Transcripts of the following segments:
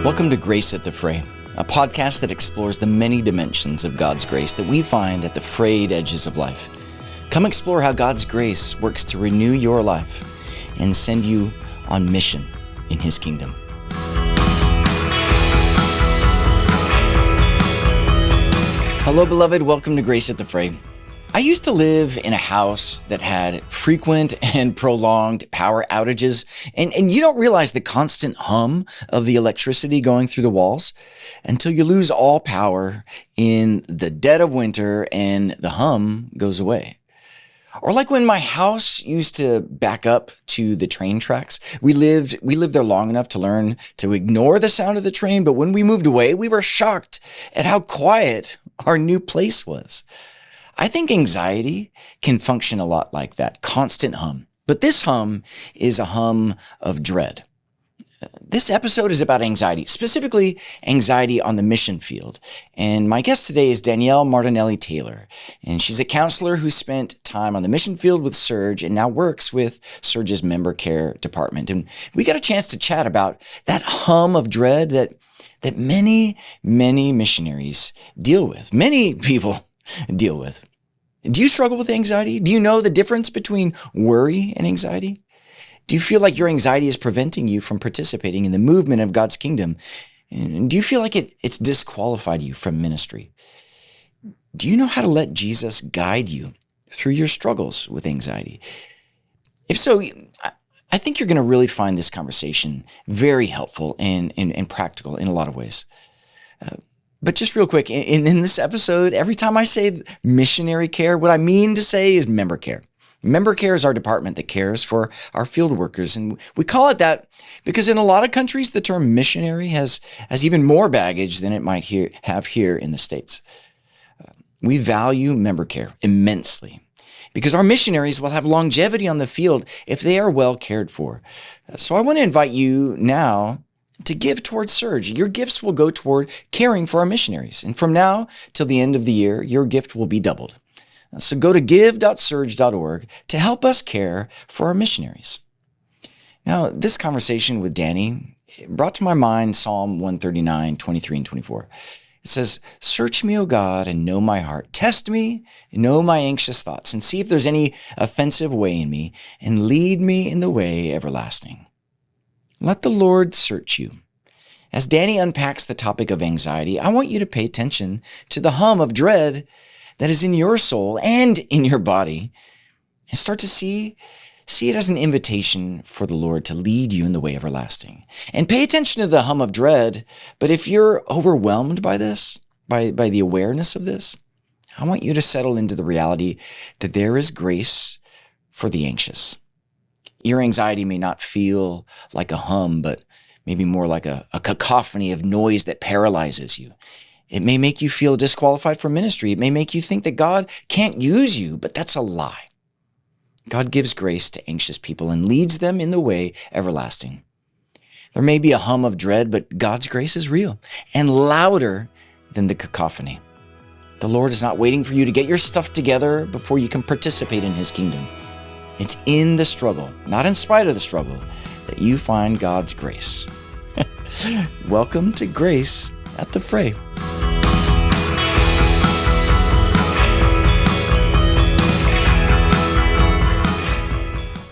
Welcome to Grace at the Fray, a podcast that explores the many dimensions of God's grace that we find at the frayed edges of life. Come explore how God's grace works to renew your life and send you on mission in His kingdom. Hello, beloved. Welcome to Grace at the Fray. I used to live in a house that had frequent and prolonged power outages, and you don't realize the constant hum of the electricity going through the walls until you lose all power in the dead of winter and the hum goes away. Or like when my house used to back up to the train tracks. We lived there long enough to learn to ignore the sound of the train, but when we moved away, we were shocked at how quiet our new place was. I think anxiety can function a lot like that, constant hum. But this hum is a hum of dread. This episode is about anxiety, specifically anxiety on the mission field. And my guest today is Danielle Martinelli-Taylor. And she's a counselor who spent time on the mission field with Serge and now works with Serge's member care department. And we got a chance to chat about that hum of dread that many missionaries deal with. Many people deal with. Do you struggle with anxiety? Do you know the difference between worry and anxiety? Do you feel like your anxiety is preventing you from participating in the movement of God's kingdom? And do you feel like it's disqualified you from ministry? Do you know how to let Jesus guide you through your struggles with anxiety? If so, I think you're going to really find this conversation very helpful and practical in a lot of ways. But just real quick, in this episode, every time I say missionary care, what I mean to say is member care. Member care is our department that cares for our field workers. And we call it that because in a lot of countries, the term missionary has even more baggage than it might have here in the States. We value member care immensely because our missionaries will have longevity on the field if they are well cared for. So I want to invite you now to give towards Serge. Your gifts will go toward caring for our missionaries. And from now till the end of the year, your gift will be doubled. So go to give.serge.org to help us care for our missionaries. Now, this conversation with Danny brought to my mind Psalm 139, 23 and 24. It says, "Search me, O God, and know my heart. Test me, and know my anxious thoughts, and see if there's any offensive way in me, and lead me in the way everlasting." Let the Lord search you. As Danny unpacks the topic of anxiety, I want you to pay attention to the hum of dread that is in your soul and in your body and start to see it as an invitation for the Lord to lead you in the way everlasting. And pay attention to the hum of dread, but if you're overwhelmed by this, by the awareness of this, I want you to settle into the reality that there is grace for the anxious. Your anxiety may not feel like a hum, but maybe more like a cacophony of noise that paralyzes you. It may make you feel disqualified for ministry. It may make you think that God can't use you, but that's a lie. God gives grace to anxious people and leads them in the way everlasting. There may be a hum of dread, but God's grace is real and louder than the cacophony. The Lord is not waiting for you to get your stuff together before you can participate in His kingdom. It's in the struggle, not in spite of the struggle, that you find God's grace. Welcome to Grace at the Fray.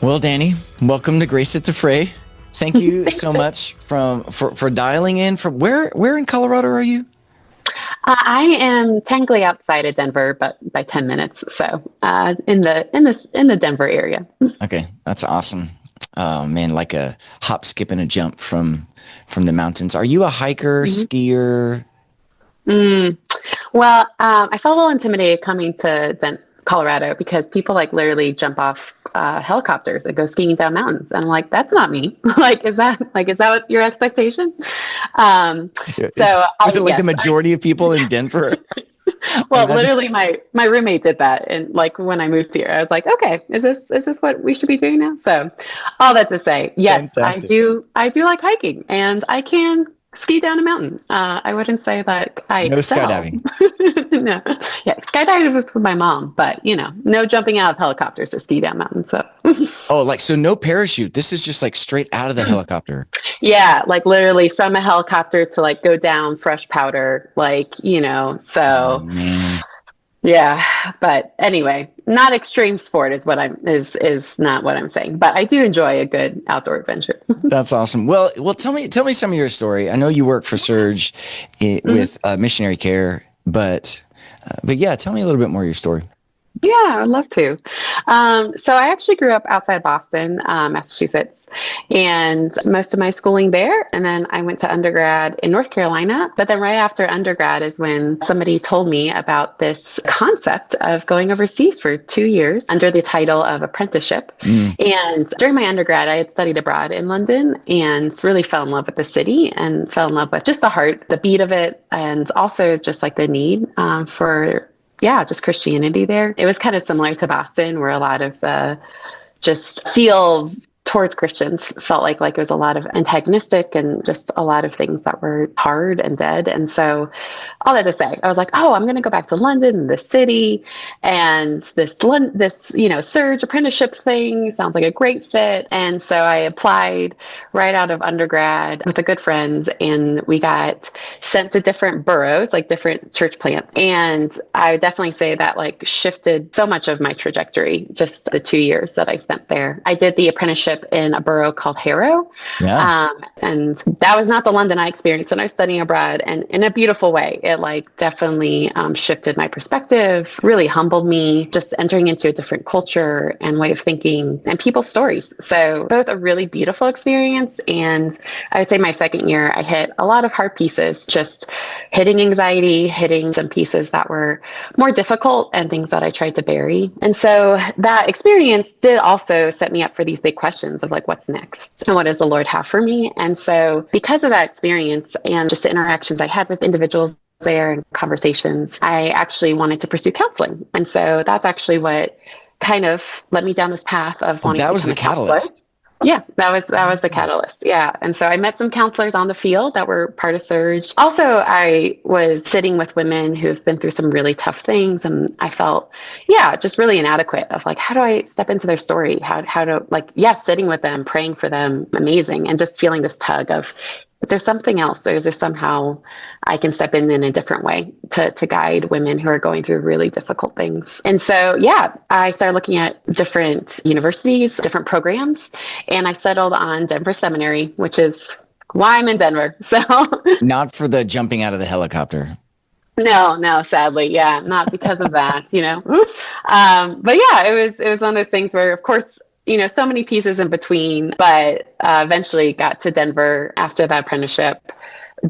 Well, Danny, welcome to Grace at the Fray. Thank you so much for dialing in. From where in Colorado are you? I am technically outside of Denver, but by 10 minutes. So in the Denver area. Okay, that's awesome. Oh man, like a hop, skip, and a jump from the mountains. Are you a hiker, skier? Well, I felt a little intimidated coming to Colorado because people like literally jump off helicopters and go skiing down mountains, and I'm like, that's not me. Is that what your expectation? So was it like the majority of people in Denver? Well, literally, my roommate did that, and like when I moved here, I was like, okay, is this what we should be doing now? So, all that to say, yes, fantastic. I do like hiking, and I can ski down a mountain. I wouldn't say that I No excel. skydiving. No, yeah, skydiving was with my mom, but no jumping out of helicopters to ski down mountains. So Oh, like, so no parachute. This is just like straight out of the helicopter. yeah, like literally from a helicopter to like go down fresh powder, like Oh So man. yeah, but anyway, not extreme sport is what I'm is not what I'm saying, but I do enjoy a good outdoor adventure. That's awesome. Well, tell me some of your story. I know you work for Serge with missionary care, but yeah, tell me a little bit more of your story. Yeah, I'd love to. So I actually grew up outside Boston, Massachusetts, and most of my schooling there. And then I went to undergrad in North Carolina. But then right after undergrad is when somebody told me about this concept of going overseas for 2 years under the title of apprenticeship. And during my undergrad, I had studied abroad in London and really fell in love with the city and fell in love with just the heart, the beat of it, and also just like the need for just Christianity there. It was kind of similar to Boston, where a lot of the just feel towards Christians felt like it was a lot of antagonistic and just a lot of things that were hard and dead. And so all that to say, I was like, oh, I'm going to go back to London, the city, and this Serge apprenticeship thing sounds like a great fit. And so I applied right out of undergrad with a good friend, and we got sent to different boroughs, like different church plants. And I would definitely say that like shifted so much of my trajectory, just the 2 years that I spent there. I did the apprenticeship in a borough called Harrow. Yeah. And that was not the London I experienced when I was studying abroad, and in a beautiful way. It like definitely shifted my perspective, really humbled me, just entering into a different culture and way of thinking and people's stories. So both a really beautiful experience, and I would say my second year, I hit a lot of hard pieces, just hitting anxiety, hitting some pieces that were more difficult and things that I tried to bury. And so that experience did also set me up for these big questions of like, what's next? And what does the Lord have for me? And so because of that experience and just the interactions I had with individuals there and conversations, I actually wanted to pursue counseling. And so that's actually what kind of led me down this path of Well, wanting that to was become the a counselor. catalyst. Yeah, that was the catalyst. Yeah. And so I met some counselors on the field that were part of Surge. Also, I was sitting with women who've been through some really tough things, and I felt, just really inadequate of like, how do I step into their story? How to like, sitting with them, praying for them, amazing. And just feeling this tug of, is there something else, or is there somehow I can step in a different way to guide women who are going through really difficult things? And so, I started looking at different universities, different programs, and I settled on Denver Seminary, which is why I'm in Denver. So Not for the jumping out of the helicopter. no, sadly, not because of that, but it was one of those things where, of course, so many pieces in between, but eventually got to Denver after that apprenticeship,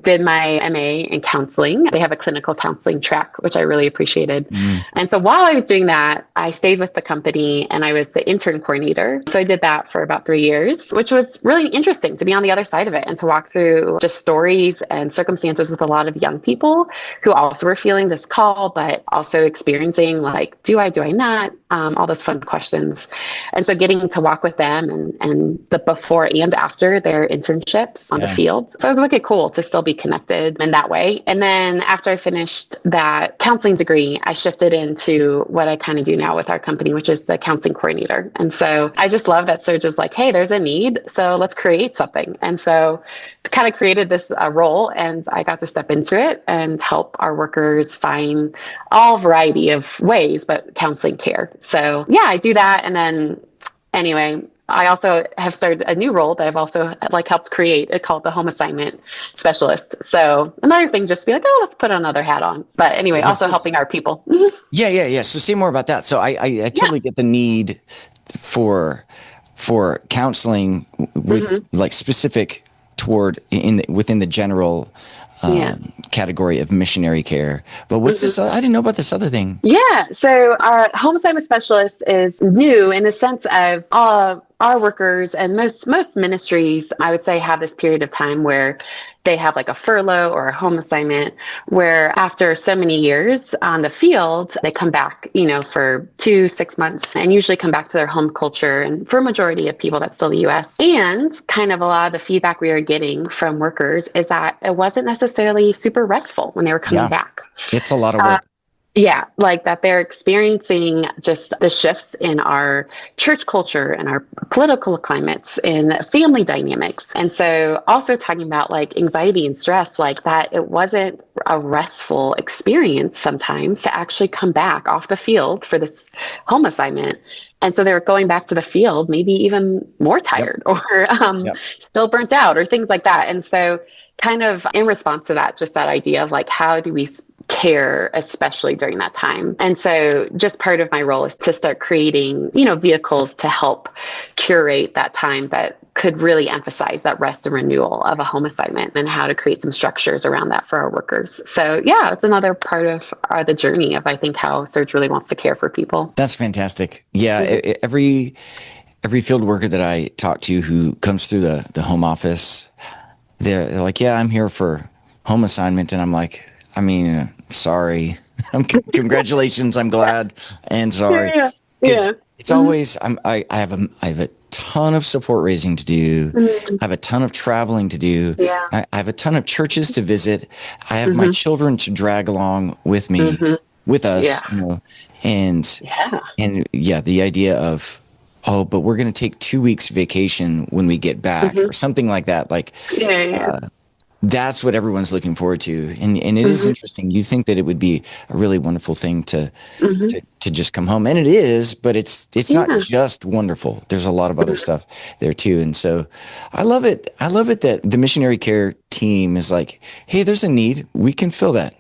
did my MA in counseling. They have a clinical counseling track, which I really appreciated. And so while I was doing that, I stayed with the company and I was the intern coordinator. So I did that for about 3 years, which was really interesting to be on the other side of it and to walk through just stories and circumstances with a lot of young people who also were feeling this call, but also experiencing like, do I not? All those fun questions. And so getting to walk with them and the before and after their internships on the field. So it was wicked cool to still be connected in that way. And then after I finished that counseling degree, I shifted into what I kind of do now with our company, which is the counseling coordinator. And so I just love that Serge is like, hey, there's a need, so let's create something. And so kind of created this role, and I got to step into it and help our workers find all variety of ways, but counseling care. So I do that. And then anyway, I also have started a new role that I've also like helped create. It's called the home assignment specialist. So another thing, just be like, oh, let's put another hat on. But anyway, also helping our people. Yeah. So say more about that. So I totally get the need for counseling with like specific toward within the general Yeah. category of missionary care. But what's this? I didn't know about this other thing. Yeah. So our home assignment specialist is new in the sense of our workers, and most ministries, I would say, have this period of time where they have like a furlough or a home assignment where after so many years on the field, they come back, for 6 months, and usually come back to their home culture. And for a majority of people, that's still the US. And kind of a lot of the feedback we are getting from workers is that it wasn't necessarily super restful when they were coming back. It's a lot of work. Yeah, like that they're experiencing just the shifts in our church culture and our political climates and family dynamics. And so also talking about like anxiety and stress, like that it wasn't a restful experience sometimes to actually come back off the field for this home assignment. And so they're going back to the field, maybe even more tired or still burnt out or things like that. And so kind of in response to that, just that idea of like, how do we care, especially during that time? And so just part of my role is to start creating, vehicles to help curate that time that could really emphasize that rest and renewal of a home assignment, and how to create some structures around that for our workers. So yeah, it's another part of the journey of, I think, how Serge really wants to care for people. That's fantastic. Yeah. Every field worker that I talk to who comes through the home office, they're like, yeah, I'm here for home assignment. And I'm like, sorry. Congratulations. I'm glad and sorry. Yeah. It's always, I have a ton of support raising to do. I have a ton of traveling to do. Yeah. I have a ton of churches to visit. I have my children to drag along with me, with us, and the idea of, but we're going to take 2 weeks vacation when we get back or something like that. Like, that's what everyone's looking forward to. And it is interesting. You think that it would be a really wonderful thing to just come home. And it is, but it's not just wonderful. There's a lot of other stuff there too. And so I love it. I love it that the missionary care team is like, hey, there's a need. We can fill that.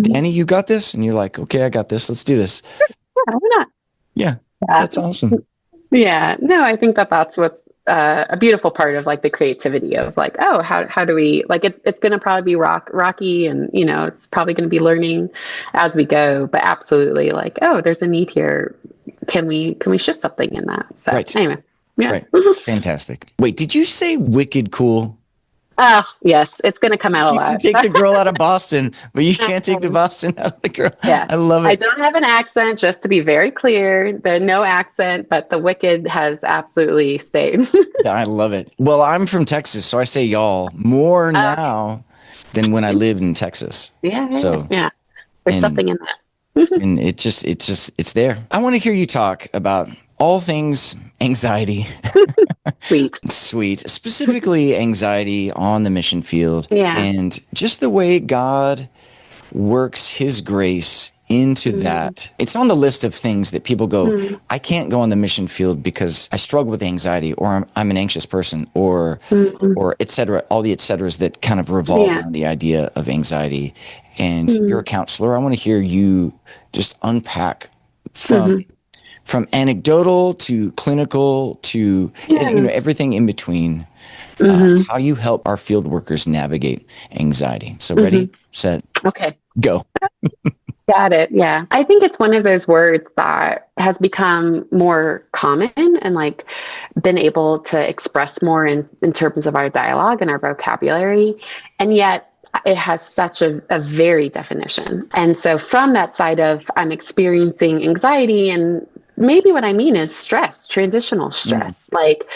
Danny, you got this? And you're like, okay, I got this. Let's do this. Yeah, why not? Yeah, that's awesome. Yeah, no, I think that's what's a beautiful part of like the creativity of like, how do we, like, it's going to probably be rocky, and it's probably going to be learning as we go, but absolutely like, there's a need here. Can we shift something in that? So anyway, yeah. Right. Fantastic. Wait, did you say wicked cool? Oh, yes. It's going to come out a lot. You can take the girl out of Boston, but you can't take the Boston out of the girl. Yeah. I love it. I don't have an accent, just to be very clear. There's no accent, but the wicked has absolutely stayed. I love it. Well, I'm from Texas, so I say y'all more now than when I lived in Texas. Yeah. So yeah. There's something in that. And it's there. I want to hear you talk about all things anxiety. Sweet. Specifically anxiety on the mission field. Yeah. And just the way God works his grace into that. It's on the list of things that people go, I can't go on the mission field because I struggle with anxiety, or I'm an anxious person, or et cetera, all the et ceteras that kind of revolve around the idea of anxiety. And you're a counselor. I want to hear you just unpack from anecdotal to clinical to everything in between, how you help our field workers navigate anxiety. So ready, set, go. Got it. Yeah. I think it's one of those words that has become more common and like been able to express more in terms of our dialogue and our vocabulary. And yet it has such a varied definition. And so from that side of I'm experiencing anxiety, and maybe what I mean is stress, transitional stress, like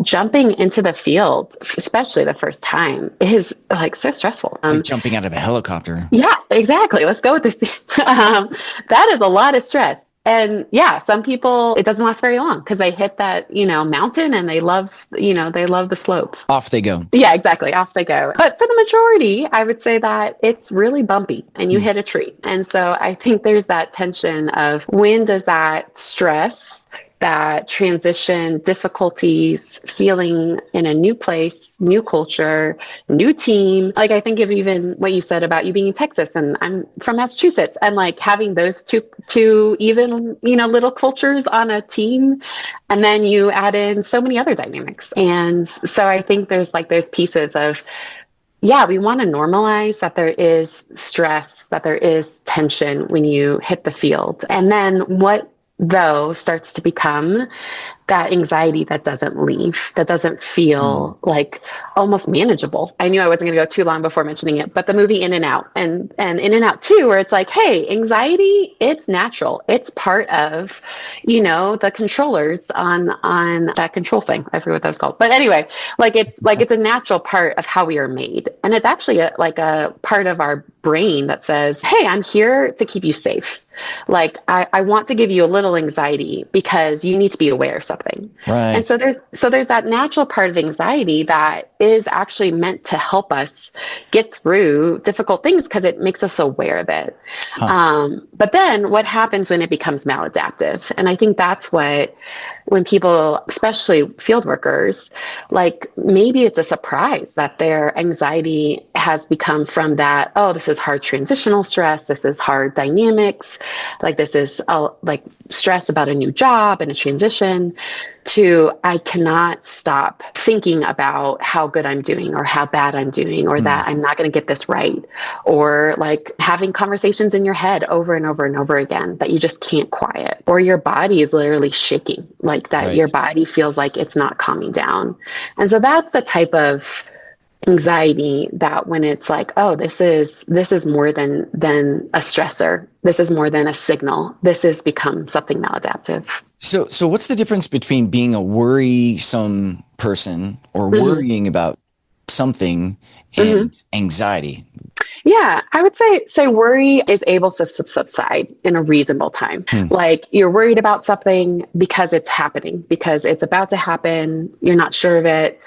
jumping into the field, especially the first time, is like so stressful. Like jumping out of a helicopter. Yeah, exactly. Let's go with this. That is a lot of stress. And some people, it doesn't last very long because they hit that, mountain, and they love the slopes. Off they go. Yeah, exactly. Off they go. But for the majority, I would say that it's really bumpy and you hit a tree. And so I think there's that tension of when does that stress, that transition, difficulties, feeling in a new place, new culture, new team. Like I think of even what you said about you being in Texas, and I'm from Massachusetts, and like having those two even, little cultures on a team. And then you add in so many other dynamics. And so I think there's like those pieces of yeah, we want to normalize that there is stress, that there is tension when you hit the field. And then what, though, starts to become that anxiety that doesn't leave, that doesn't feel like almost manageable. I knew I wasn't going to go too long before mentioning it, but the movie In and Out and In and Out 2, where it's like, hey, anxiety, it's natural. It's part of, the controllers on that control thing. I forget what that was called. But anyway, it's a natural part of how we are made. And it's actually a part of our brain that says, hey, I'm here to keep you safe. Like, I want to give you a little anxiety because you need to be aware of something. Right. And so there's that natural part of anxiety that is actually meant to help us get through difficult things because it makes us aware of it. But then what happens when it becomes maladaptive? And I think that's when people, especially field workers, like maybe it's a surprise that their anxiety has become from that, oh, this is hard transitional stress, this is hard dynamics, like this is like stress about a new job and a transition, to I cannot stop thinking about how good I'm doing or how bad I'm doing or that I'm not going to get this right, or like having conversations in your head over and over and over again that you just can't quiet, or your body is literally shaking, like that. Right. Your body feels like it's not calming down. And so that's the type of anxiety that when it's like, oh, this is more than a stressor, this is more than a signal, this has become something maladaptive. So what's the difference between being a worrisome person or worrying about something and anxiety? Yeah, I would say worry is able to subside in a reasonable time. Like, you're worried about something because it's happening, because it's about to happen, you're not sure of it,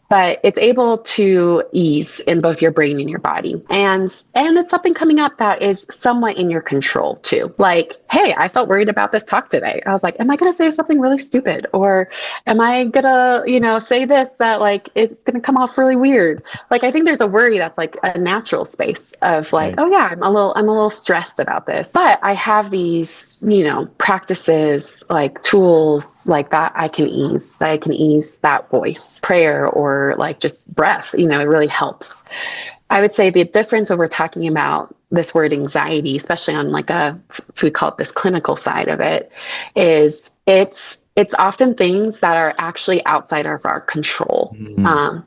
but it's able to ease in both your brain and your body. And it's something coming up that is somewhat in your control too. Like, hey, I felt worried about this talk today. I was like, am I going to say something really stupid? Or am I going to, say this that like, it's going to come off really weird? Like, I think there's a worry that's like a natural space of like, oh yeah, I'm a little stressed about this, but I have these, practices, like tools like that I can ease that voice, prayer, or like just breath, it really helps. I would say the difference when we're talking about this word anxiety, especially on like if we call it this clinical side of it, is it's often things that are actually outside of our control,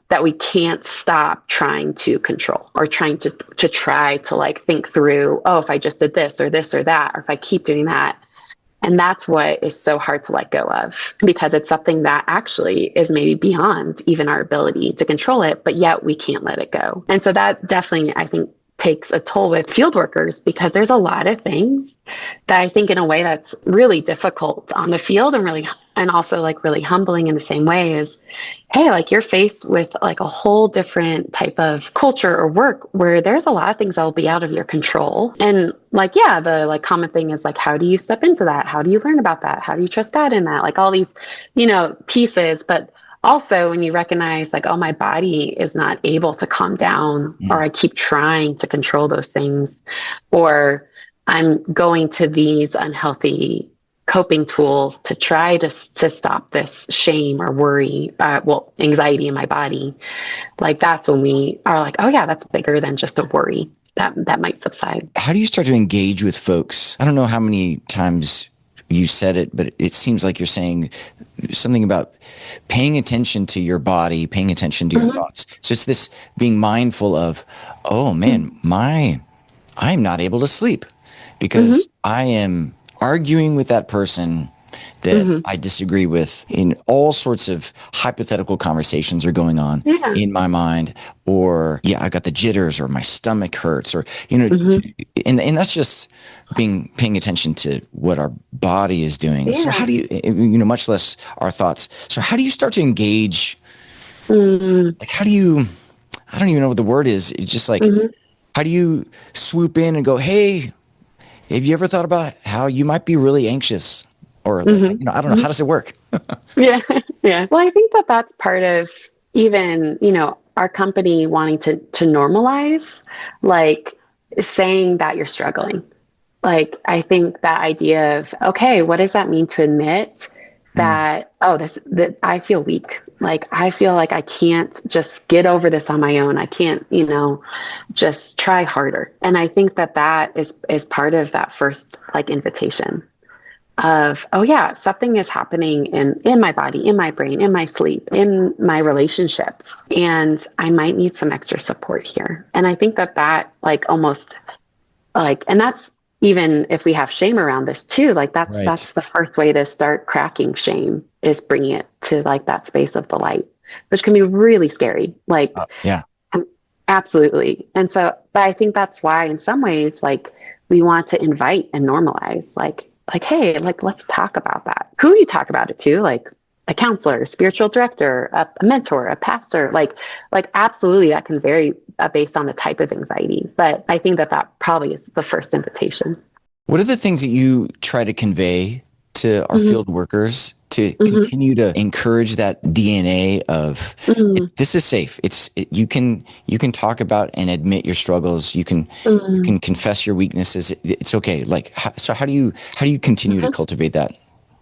that we can't stop trying to control, or trying to try to like think through, oh, if I just did this or that, or if I keep doing that. And that's what is so hard to let go of, because it's something that actually is maybe beyond even our ability to control it, but yet we can't let it go. And so that definitely, I think, takes a toll with field workers, because there's a lot of things that I think in a way that's really difficult on the field, and also like really humbling in the same way is, hey, like you're faced with like a whole different type of culture or work where there's a lot of things that will be out of your control. And like, yeah, the like common thing is like, how do you step into that? How do you learn about that? How do you trust God in that? Like all these, pieces, but also when you recognize like, oh, my body is not able to calm down, or I keep trying to control those things, or I'm going to these unhealthy coping tools to try to stop this shame or worry, anxiety in my body. Like that's when we are like, oh yeah, that's bigger than just a worry that might subside. How do you start to engage with folks? I don't know how many times you said it, but it seems like you're saying something about paying attention to your body, paying attention to your thoughts. So it's this being mindful of, oh man, I'm not able to sleep because I am arguing with that person that I disagree with, in all sorts of hypothetical conversations are going on in my mind, or I got the jitters, or my stomach hurts, or and that's just paying attention to what our body is doing. So how do you much less our thoughts. So how do you start to engage? Like how do you, I don't even know what the word is. It's just like how do you swoop in and go, hey, have you ever thought about how you might be really anxious? Or, I don't know, how does it work? Yeah. Well, I think that's part of even, our company wanting to normalize, like saying that you're struggling. Like, I think that idea of, okay, what does that mean to admit that, that I feel weak. Like, I feel like I can't just get over this on my own. I can't, just try harder. And I think that is part of that first like invitation of, oh yeah, something is happening in my body, in my brain, in my sleep, in my relationships. And I might need some extra support here. And I think that like almost like, and that's, even if we have shame around this too, like that's the first way to start cracking shame, is bringing it to like that space of the light, which can be really scary. Like, absolutely. And so, but I think that's why in some ways, like, we want to invite and normalize, like, hey, like, let's talk about that. Who you talk about it to, like a counselor, a spiritual director, a mentor, a pastor, like absolutely that can vary based on the type of anxiety. But I think that probably is the first invitation. What are the things that you try to convey to our field workers to continue to encourage that DNA of this is safe. You can talk about and admit your struggles. You can confess your weaknesses. It's okay. Like, so how do you continue to cultivate that?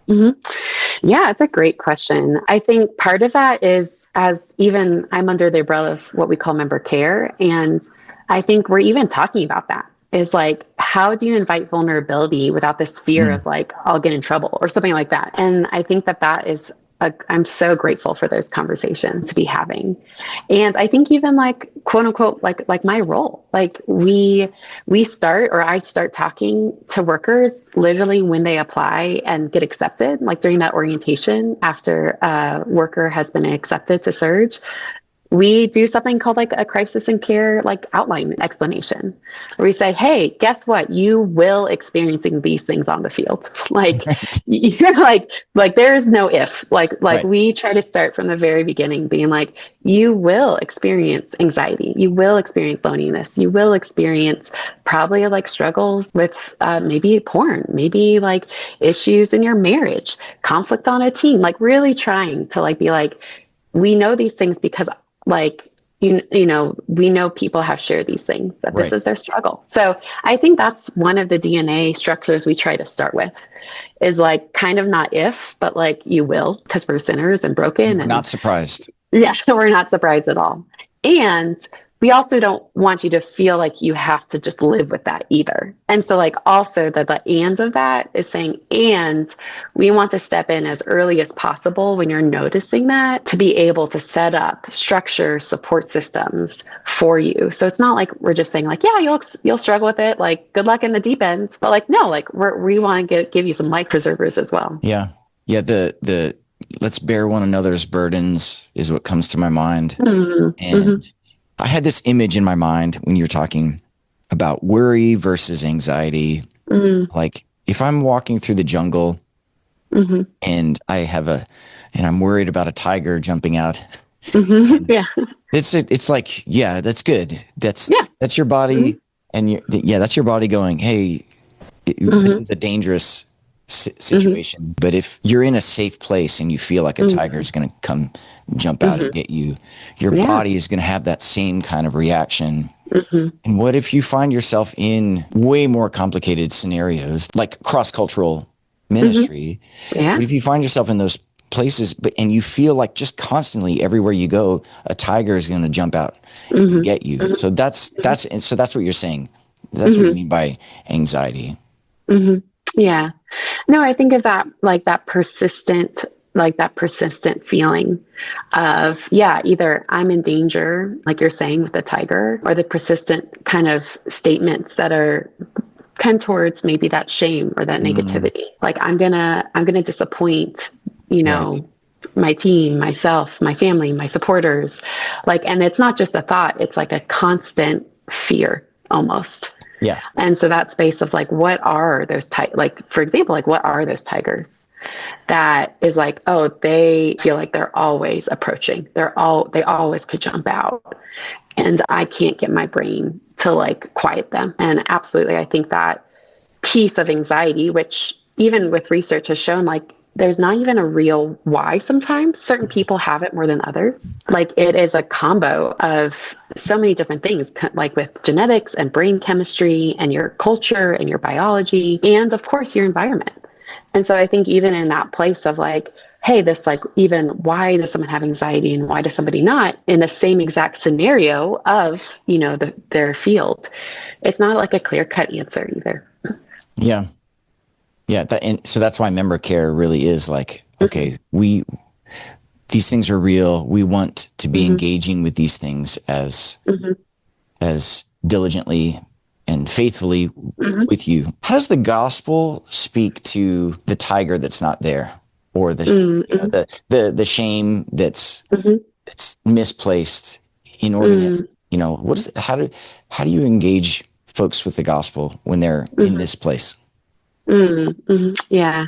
Yeah, it's a great question. I think part of that is, as even I'm under the umbrella of what we call member care. And I think we're even talking about that, is like, how do you invite vulnerability without this fear of like, I'll get in trouble or something like that. And I think that is I'm so grateful for those conversations to be having. And I think even like, quote unquote, like my role, like I start talking to workers literally when they apply and get accepted, like during that orientation after a worker has been accepted to Serge. We do something called like a crisis and care, like outline explanation, where we say, hey, guess what? You will experiencing these things on the field. Like, you're like there is no if, we try to start from the very beginning being like, you will experience anxiety. You will experience loneliness. You will experience probably like struggles with maybe porn, maybe like issues in your marriage, conflict on a team, like really trying to like be like, we know these things because like, we know people have shared these things, that this is their struggle. So I think that's one of the DNA structures we try to start with, is like kind of not if, but like you will, because we're sinners and broken. We're not surprised. Yeah, we're not surprised at all. And we also don't want you to feel like you have to just live with that either. And so like also the and of that is saying, and we want to step in as early as possible when you're noticing that, to be able to set up structure, support systems for you. So it's not like we're just saying like, yeah, you'll struggle with it. Like, good luck in the deep end. But like, no, like we want to give you some life preservers as well. Yeah. Yeah. The let's bear one another's burdens is what comes to my mind. And I had this image in my mind when you were talking about worry versus anxiety. Like, if I'm walking through the jungle and I'm worried about a tiger jumping out. Yeah. It's like, yeah, that's good. That's your body. And that's your body going, hey, this is a dangerous situation. But if you're in a safe place and you feel like a tiger is going to come jump out and get you, your body is going to have that same kind of reaction. And what if you find yourself in way more complicated scenarios, like cross-cultural ministry? What if you find yourself in those places, and you feel like just constantly everywhere you go, a tiger is going to jump out and get you? So that's what you're saying. That's what you mean by anxiety. Yeah. No, I think of that, like that persistent feeling of, either I'm in danger, like you're saying with the tiger, or the persistent kind of statements that are tend towards maybe that shame or that negativity. Like, I'm gonna disappoint, my team, myself, my family, my supporters. Like, and it's not just a thought, it's like a constant fear almost. Yeah. And so that space of like, what are those for example, like, what are those tigers? That is like, oh, they feel like they're always approaching. They always could jump out, and I can't get my brain to like quiet them. And absolutely, I think that piece of anxiety, which even with research has shown, like, there's not even a real why. Sometimes certain people have it more than others. Like, it is a combo of so many different things, like with genetics and brain chemistry and your culture and your biology, and of course your environment. And so I think even in that place of like, hey, this like, even why does someone have anxiety and why does somebody not, in the same exact scenario of, their field, it's not like a clear-cut answer either. Yeah. Yeah. And so that's why member care really is like, okay, these things are real. We want to be engaging with these things as diligently and faithfully with you. How does the gospel speak to the tiger that's not there, or the shame that's misplaced in order to, what is it? How do you engage folks with the gospel when they're in this place? Yeah.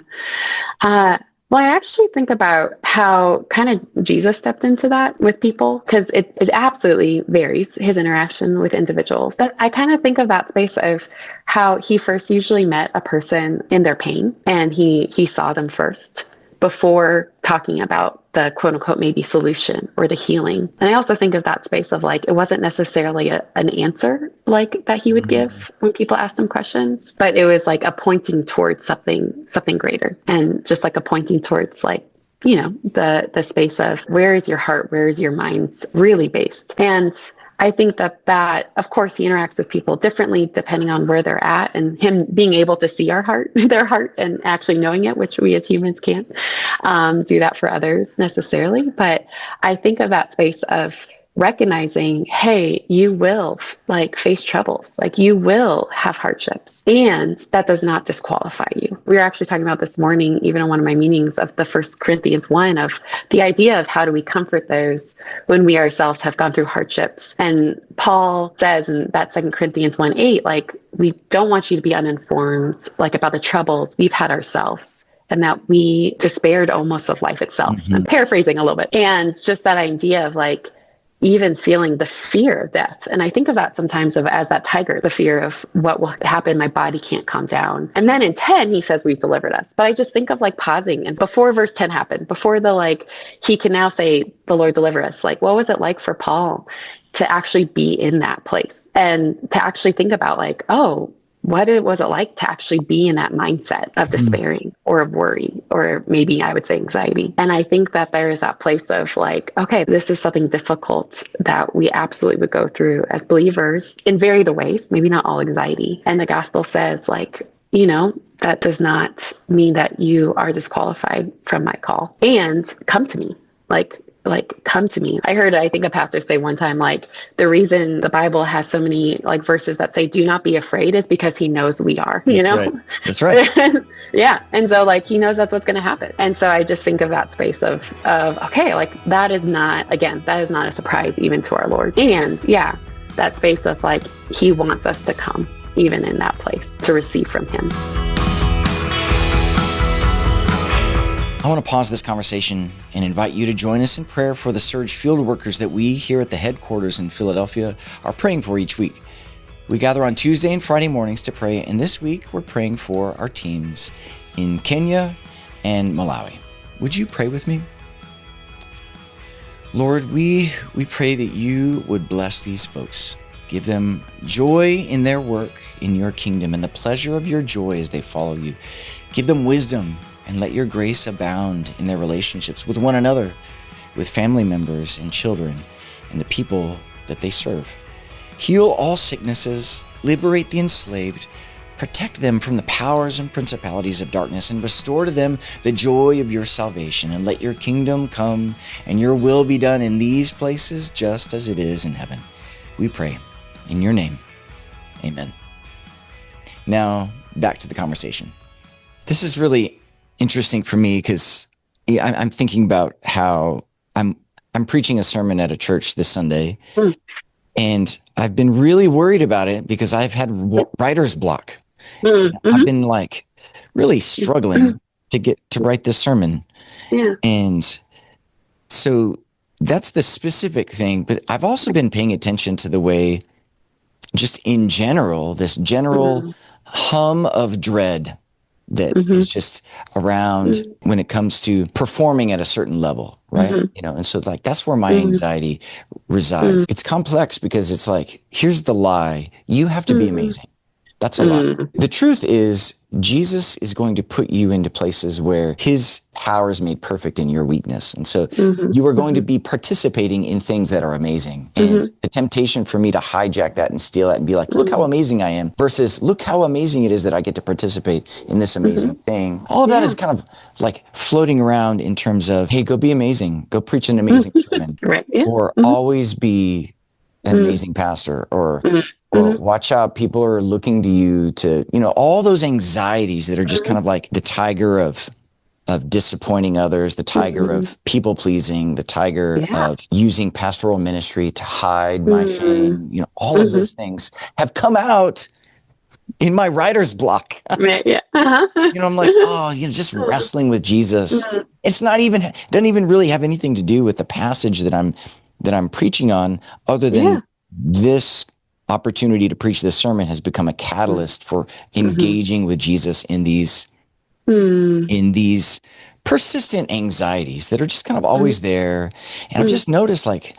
Well, I actually think about how kind of Jesus stepped into that with people, because it absolutely varies, his interaction with individuals. But I kind of think of that space of how he first usually met a person in their pain, and he saw them first before talking about the quote unquote maybe solution or the healing. And I also think of that space of like, it wasn't necessarily an answer like that he would give when people asked him questions, but it was like a pointing towards something greater, and just like a pointing towards like, the space of where is your heart, where is your mind really based. And I think that of course he interacts with people differently depending on where they're at, and him being able to see their heart and actually knowing it, which we as humans can't do that for others necessarily. But I think of that space of recognizing, hey, you will like face troubles, like you will have hardships, and that does not disqualify you. We were actually talking about this morning, even in one of my meetings, of the 1 Corinthians 1, of the idea of how do we comfort those when we ourselves have gone through hardships. And Paul says in that 2 Corinthians 1:8, like, we don't want you to be uninformed, like about the troubles we've had ourselves, and that we despaired almost of life itself. I'm paraphrasing a little bit. And just that idea of like, even feeling the fear of death. And I think of that sometimes as that tiger, the fear of what will happen. My body can't calm down. And then in 10, he says, we've delivered us. But I just think of like pausing, and before verse 10 happened, before the, like, he can now say, the Lord deliver us. Like, what was it like for Paul to actually be in that place, and to actually think about like, oh, what was it like to actually be in that mindset of despairing or of worry, or maybe I would say anxiety. And I think that there is that place of like, okay, this is something difficult that we absolutely would go through as believers in varied ways, maybe not all anxiety. And the gospel says like, that does not mean that you are disqualified from my call, and come to me. Like come to me. I think a pastor say one time, like, the reason the Bible has so many like verses that say, do not be afraid, is because he knows we are, That's right. Yeah. And so like, he knows that's what's going to happen. And so I just think of that space of, okay, like that is not a surprise even to our Lord. And yeah, that space of like, he wants us to come even in that place to receive from him. I want to pause this conversation and invite you to join us in prayer for the Serge field workers that we here at the headquarters in Philadelphia are praying for each week. We gather on Tuesday and Friday mornings to pray, and this week we're praying for our teams in Kenya and Malawi. Would you pray with me? Lord, we pray that you would bless these folks. Give them joy in their work in your kingdom and the pleasure of your joy as they follow you. Give them wisdom, and let your grace abound in their relationships with one another, with family members and children, and the people that they serve. Heal all sicknesses, liberate the enslaved, protect them from the powers and principalities of darkness, and restore to them the joy of your salvation. And let your kingdom come and your will be done in these places just as it is in heaven. We pray in your name. Amen. Now, back to the conversation. This is really interesting for me because I'm thinking about how I'm preaching a sermon at a church this Sunday, and I've been really worried about it because I've had writer's block. I've been like really struggling to write this sermon. Yeah. And so that's the specific thing, but I've also been paying attention to the way, just in general, this general hum of dread that is just around when it comes to performing at a certain level, right? And so like, that's where my anxiety resides. It's complex because it's like, here's the lie. You have to be amazing. That's a lot. The truth is, Jesus is going to put you into places where his power is made perfect in your weakness. And so you are going to be participating in things that are amazing. And the temptation for me to hijack that and steal that and be like, look how amazing I am, versus look how amazing it is that I get to participate in this amazing thing. All of that is kind of like floating around in terms of, hey, go be amazing, go preach an amazing sermon, Right. Yeah. or always be an amazing pastor, or watch out, people are looking to you to, all those anxieties that are just kind of like the tiger of disappointing others, the tiger of people pleasing, the tiger of using pastoral ministry to hide my shame. All of those things have come out in my writer's block. Right. Yeah. I'm like, just wrestling with Jesus. It's doesn't even really have anything to do with the passage that I'm preaching on, other than this opportunity to preach this sermon has become a catalyst for engaging with Jesus in these persistent anxieties that are just kind of always there. And I've just noticed, like,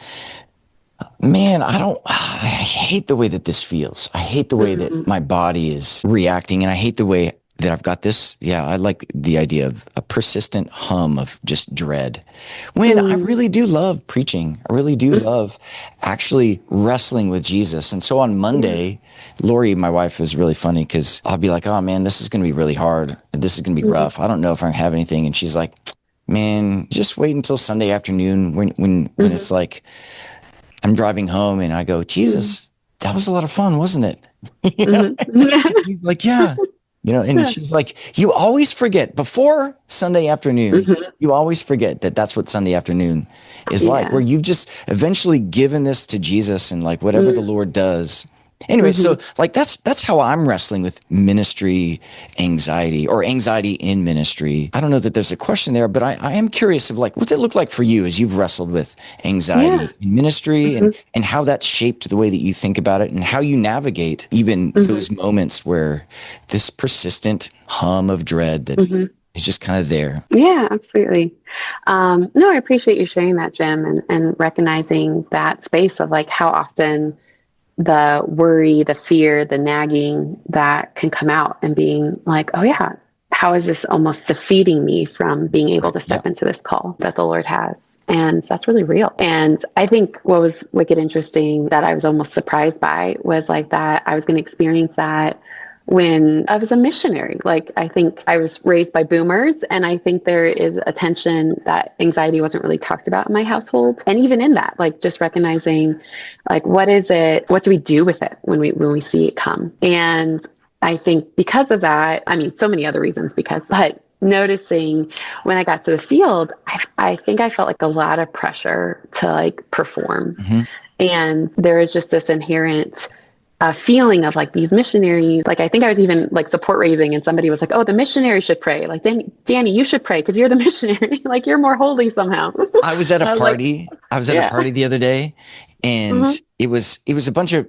man, I hate the way that this feels. I hate the way that my body is reacting, and I hate the way that I've got this. Yeah, I like the idea of a persistent hum of just dread, when I really do love preaching. I really do love actually wrestling with Jesus. And so on Monday, Lori, my wife, is really funny, because I'll be like, oh man, this is going to be really hard. This is going to be rough. I don't know if I have anything. And she's like, man, just wait until Sunday afternoon when it's like I'm driving home and I go, Jesus, that was a lot of fun, wasn't it? Like, yeah. And she's like, you always forget before Sunday afternoon, you always forget that that's what Sunday afternoon is like, where you've just eventually given this to Jesus, and like whatever the Lord does. Anyway, so like that's how I'm wrestling with ministry anxiety, or anxiety in ministry. I don't know that there's a question there, but I am curious of, like, what's it look like for you as you've wrestled with anxiety in ministry, and how that's shaped the way that you think about it, and how you navigate even those moments where this persistent hum of dread that is just kind of there. Yeah, absolutely. No, I appreciate you sharing that, Jim, and recognizing that space of like how often the worry, the fear, the nagging that can come out, and being like, oh yeah, how is this almost defeating me from being able to step into this call that the Lord has? And that's really real. And I think what was wicked interesting that I was almost surprised by was like that I was going to experience that when I was a missionary. Like, I think I was raised by boomers, and I think there is a tension that anxiety wasn't really talked about in my household. And even in that, like, just recognizing, like, what is it? What do we do with it when we see it come? And I think because of that, I mean, so many other reasons, but noticing when I got to the field, I think I felt like a lot of pressure to like perform. And there is just this inherent feeling of like these missionaries. Like, I think I was even like support raising, and somebody was like, oh, the missionary should pray. Like, Danny, you should pray because you're the missionary. Like, you're more holy somehow. I was at a party. I was at a party the other day, and it was a bunch of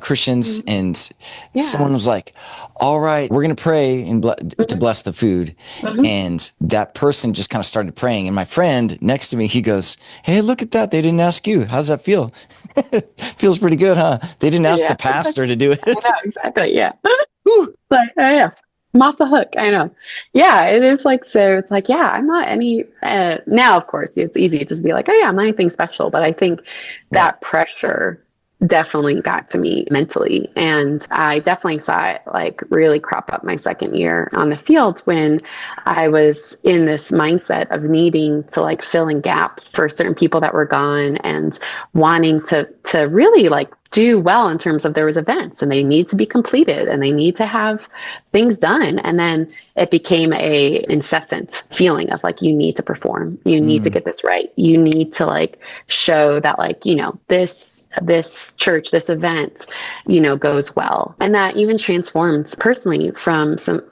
Christians, and someone was like, all right, we're going to pray and to bless the food. And that person just kind of started praying. And my friend next to me, he goes, hey, look at that. They didn't ask you. How's that feel? Feels pretty good, huh? They didn't ask the pastor to do it. I know, exactly. Yeah. Like, oh yeah, I'm off the hook. I know. Yeah, it is like, so it's like, yeah, I'm not any, now, of course, it's easy to just be like, oh yeah, I'm not anything special. But I think that pressure definitely got to me mentally. And I definitely saw it like really crop up my second year on the field, when I was in this mindset of needing to like fill in gaps for certain people that were gone, and wanting to really like do well in terms of there was events and they need to be completed and they need to have things done. And then it became a incessant feeling of like, you need to perform, you need to get this right. You need to like show that like, this church, this event, goes well. And that even transformed personally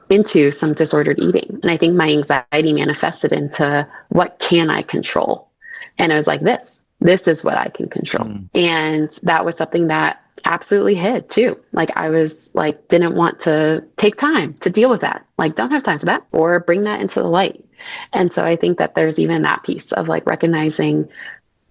into some disordered eating. And I think my anxiety manifested into, what can I control? And I was like, this is what I can control. And that was something that absolutely hid too. Like, I was like, didn't want to take time to deal with that. Like, don't have time for that, or bring that into the light. And so I think that there's even that piece of like recognizing,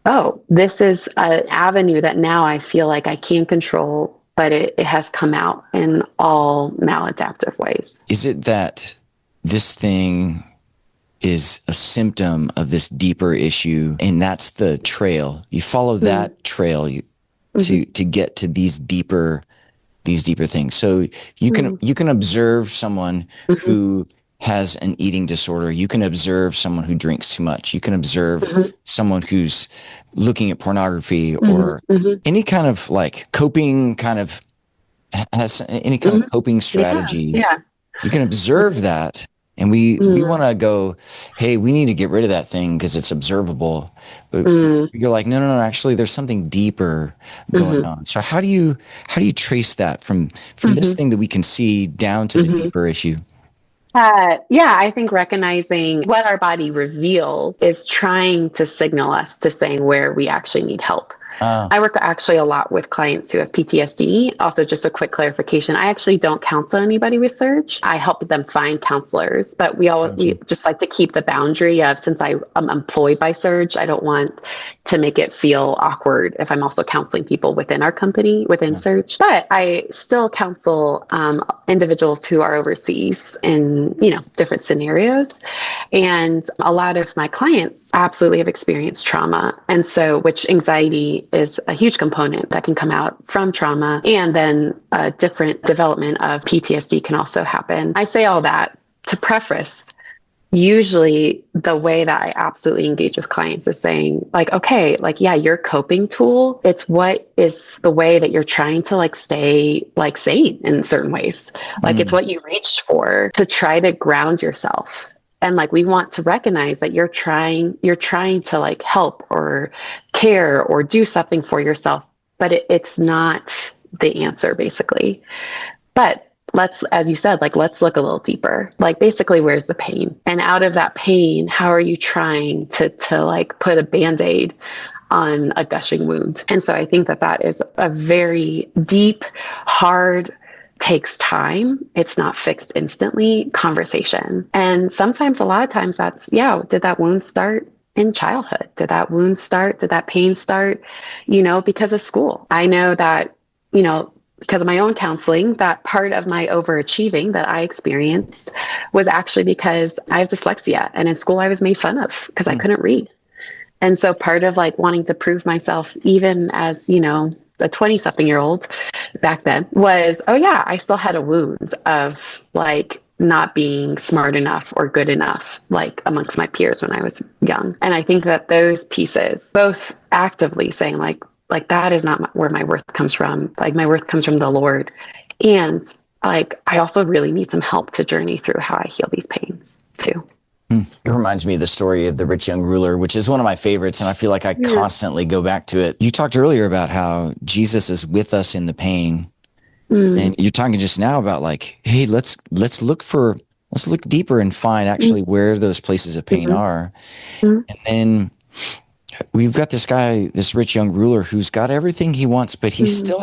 oh, this is an avenue that now I feel like I can control but it has come out in all maladaptive ways. Is it that this thing is a symptom of this deeper issue, and that's the trail? You follow that trail to get to these deeper things. So you can observe someone who has an eating disorder. You can observe someone who drinks too much. You can observe someone who's looking at pornography or any kind of like coping kind of has any kind of coping strategy. Yeah. You can observe that. And we want to go, hey, we need to get rid of that thing because it's observable. But you're like, no, actually there's something deeper going on. So how do you trace that from this thing that we can see down to the deeper issue? I think recognizing what our body reveals is trying to signal us to saying where we actually need help. I work actually a lot with clients who have PTSD. Also, just a quick clarification, I actually don't counsel anybody with Serge. I help them find counselors, but we just like to keep the boundary of, since I'm employed by Serge, I don't want to make it feel awkward if I'm also counseling people within our company, within Serge. But I still counsel individuals who are overseas in, different scenarios. And a lot of my clients absolutely have experienced trauma. And so, which anxiety is a huge component that can come out from trauma. And then a different development of PTSD can also happen. I say all that to preface. Usually the way that I absolutely engage with clients is saying like, okay, like, yeah, your coping tool, it's what is the way that you're trying to like stay like sane in certain ways. Like it's what you reached for to try to ground yourself. And like, we want to recognize that you're trying to like help or care or do something for yourself, but it's not the answer basically. But as you said, like, let's look a little deeper. Like basically, where's the pain? And out of that pain, how are you trying to like put a Band-Aid on a gushing wound? And so I think that is a very deep, hard, takes time. It's not fixed instantly conversation. And sometimes, a lot of times that's, did that wound start in childhood? Did that pain start, because of school? I know that, because of my own counseling, that part of my overachieving that I experienced was actually because I have dyslexia. And in school I was made fun of because I couldn't read. And so part of like wanting to prove myself, even as, a 20-something-year-old back then, was, I still had a wound of like not being smart enough or good enough, like amongst my peers when I was young. And I think that those pieces, both actively saying like that is not where my worth comes from. Like my worth comes from the Lord. And like, I also really need some help to journey through how I heal these pains too. It reminds me of the story of the rich young ruler, which is one of my favorites. And I feel like I constantly go back to it. You talked earlier about how Jesus is with us in the pain. And you're talking just now about like, hey, let's look deeper and find actually where those places of pain are. And then we've got this rich young ruler who's got everything he wants, but he still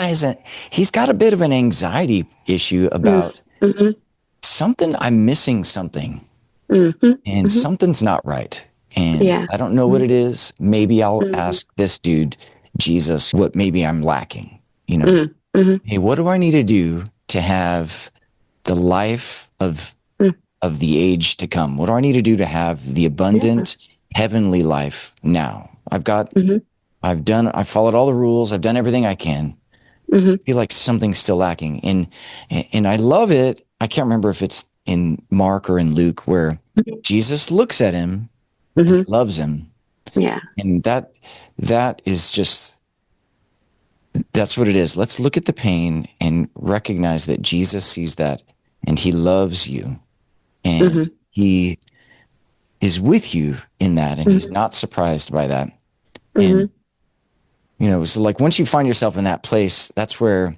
he's got a bit of an anxiety issue about something. I'm missing something and something's not right. And I don't know what it is. Maybe I'll ask this dude, Jesus, what maybe I'm lacking, Hey, what do I need to do to have the life of the age to come? What do I need to do to have the abundant heavenly life now? I've followed all the rules. I've done everything I can. I feel like something's still lacking. And I love it. I can't remember if it's in Mark or in Luke where Jesus looks at him and loves him. Yeah. And that is just, that's what it is. Let's look at the pain and recognize that Jesus sees that and he loves you and he is with you in that. And he's not surprised by that. And, so like once you find yourself in that place, that's where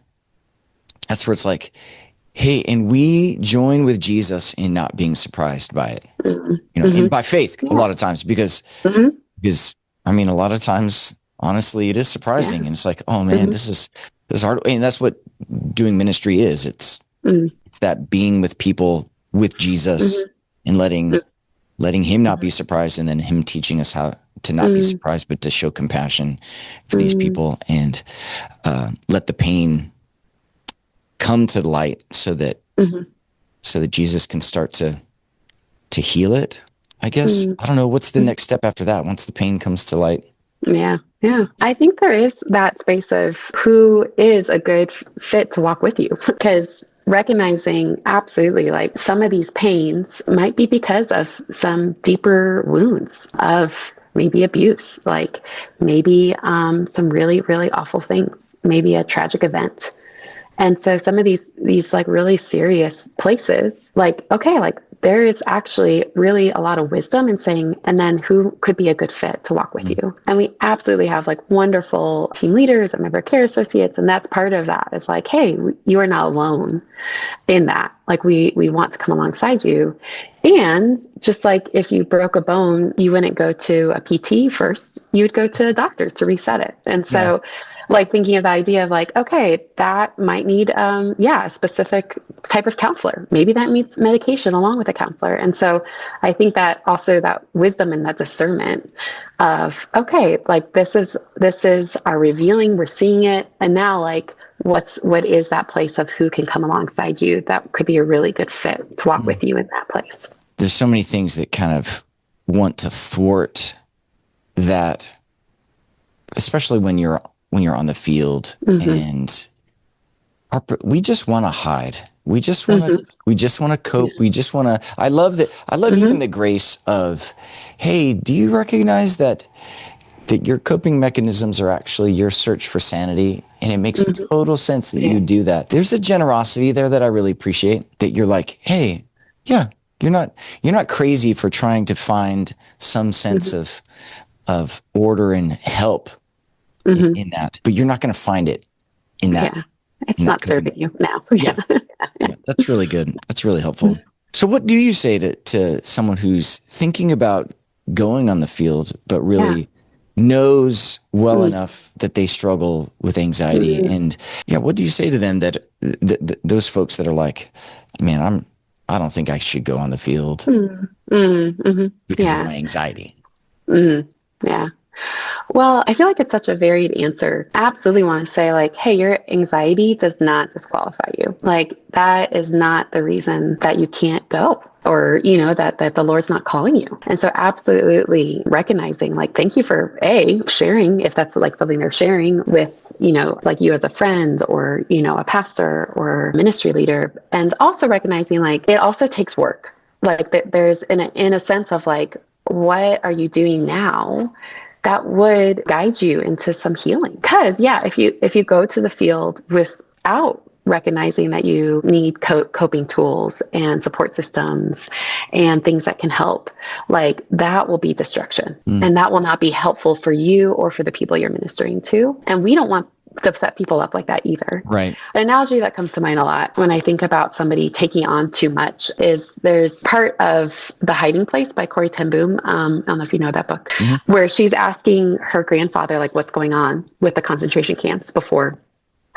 it's like, hey, and we join with Jesus in not being surprised by it, and by faith a lot of times because I mean, a lot of times, honestly, it is surprising. And it's like, oh man, this is hard. And that's what doing ministry is. It's that being with people with Jesus and letting him not be surprised, and then him teaching us how to not be surprised, but to show compassion for these people and let the pain come to the light so that Jesus can start to heal it, I guess. I don't know. What's the next step after that once the pain comes to light? Yeah. Yeah. I think there is that space of who is a good fit to walk with you, because recognizing absolutely like some of these pains might be because of some deeper wounds of maybe abuse, like maybe some really, really awful things, maybe a tragic event. And so some of these like really serious places, like, okay, like there is actually really a lot of wisdom in saying, and then who could be a good fit to walk with you? And we absolutely have like wonderful team leaders and member care associates. And that's part of that. It's like, hey, you are not alone in that. Like we want to come alongside you. And just like if you broke a bone, you wouldn't go to a PT first, you would go to a doctor to reset it. And so like thinking of the idea of like, okay, that might need, a specific type of counselor. Maybe that needs medication along with a counselor. And so I think that also that wisdom and that discernment of, okay, like this is our revealing, we're seeing it. And now like, what is that place of who can come alongside you that could be a really good fit to walk with you in that place? There's so many things that kind of want to thwart that, especially when you're on the field and we just want to hide. We just want to cope. We just want to, I love even the grace of, hey, do you recognize that your coping mechanisms are actually your search for sanity? And it makes total sense that you do that. There's a generosity there that I really appreciate, that you're like, hey, yeah, you're not crazy for trying to find some sense of order and help in that, but you're not going to find it in that. Yeah. It's not serving you now. Yeah. That's really good. That's really helpful. So what do you say to someone who's thinking about going on the field, but really knows well enough that they struggle with anxiety? And what do you say to them that those folks that are like, man, I don't think I should go on the field because of my anxiety? Yeah. Well, I feel like it's such a varied answer. I absolutely want to say like, hey, your anxiety does not disqualify you. Like that is not the reason that you can't go, or, that the Lord's not calling you. And so absolutely recognizing like, thank you for sharing, if that's like something they're sharing with, like you as a friend or, a pastor or ministry leader. And also recognizing like, it also takes work. Like there's in a sense of like, what are you doing now that would guide you into some healing? Because if you go to the field without recognizing that you need coping tools and support systems and things that can help, like that will be destruction. And that will not be helpful for you or for the people you're ministering to. And we don't want to set people up like that either. Right. An analogy that comes to mind a lot when I think about somebody taking on too much is there's part of The Hiding Place by Corrie ten Boom. I don't know if you know that book, where she's asking her grandfather, like, what's going on with the concentration camps before,